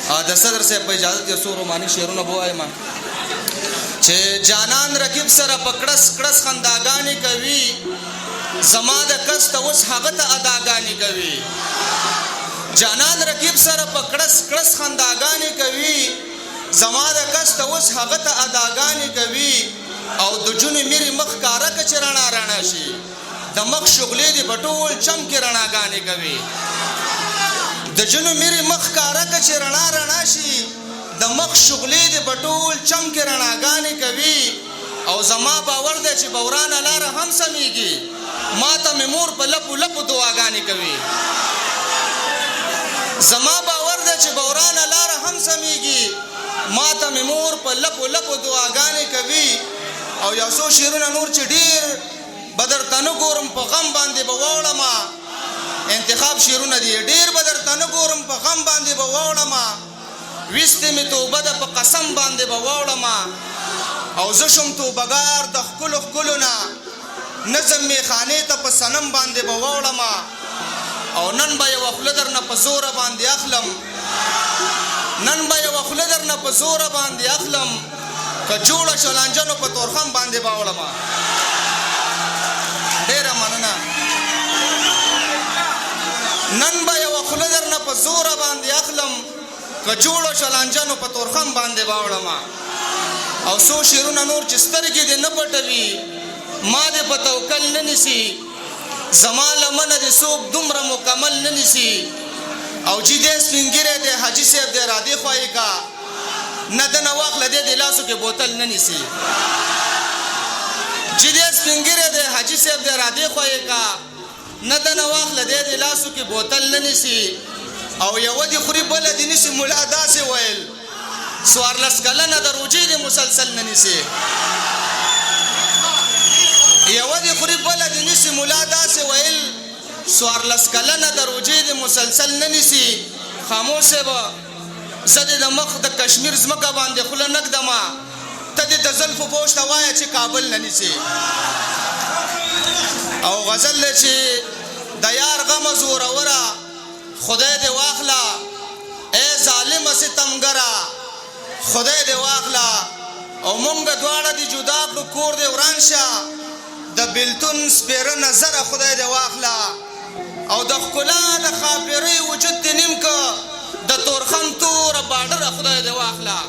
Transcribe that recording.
د صدر صاحب په اجازه یو څو روماني شعرونه به وایم چې جانان رقیب سره په کړس کړس خنداګانې کوي زما د کس ته اوس هغه ته اداګانې کوي جانان رقیب سره په کړس کړس خنداګانې کوي زما د کس ته اوس هغه ته اداګانې کوي او د جونې میرې مخ کاره که چې رڼا رڼا شي د مخ شغلې دې په ټول چم کې رڼاګانې کوي د جونو میرې مخ کاره که چې رڼا رڼا شي د مخ شغلې دې په ټول چم کې رڼاګانې کوي او زما باور دی چې بورانه لاره هم سمیږي ما ته مې مور په لپو لپو دعاګانې کوي زما باور دی چې بورانه لاره هم سمیږي ما ته مې مور په لپو لپو دعاګانې کوي او یو څو شعرونه نور چې ډېر به درته نه ګورم په غم باندې به واوړمه انتخاب شعرونه دي ډېر به درته نه ګورم په غم باندې به واوړمه ویستې مې توبه ده په قسم باندې به واوړمه او زه شم توبهګار د ښکلو ښکلو نه نظم مې خانې ته په صنم باندې به واوړمه او نن به یوه خوله درنه په زوره باندې اخلم نن به یوه خوله درنه په زوره باندې اخلم که جوړه شو لانجنو په تورخم باندې به واوړمه ډېره مننه نن به یوه خوله درنه په زوره باندې اخلم که جوړه شو لانجنو په تورخم باندې به واوړمه او څو شعرونه نور چې سترګې دې نه پټوي ما دې په توکل نه نیسي زما لمنه دې څوک دومره مکمل نه نیسي او چې دې سپین ږیری دی حاجي صاحب دی را دې خوا یې کا نه دنه واخله دې د لاسو کې بوتل نه نیسي چې دې سپین ږیری دی حاجي صاحب دی را دې خوا یې کا نه دنه واخله دې د لاسو کې بوتل نه نیسي او یوه دې خوري بله دې نیسي ملا داسې ویل څوارلس کلنه د روجې دې مسلسل نه نیسي یوه دې خوري بله دې نیسي ملا داسې ویل څوارلس کلنه د روجې دې مسلسل نه نیسي خاموش صاحب زه دې د مخ د کشمیر ځمکه باندې خوله نه ږدمه ته دې د زلفو پوش ته وایه چې کابل نه نیسي او غزل دی چې د یار غمه زوروره خدای دې واخله ای ظالمه ستمګره خدای دې واخله او مونږ دواړه دې جدا کړو کور دې وران شه د بېلتون سپېره نظره خدای دې واخله او د ښکلا د ښاپېرۍ وجود دې نیم که د تورخم توره باډره خدای دې واخله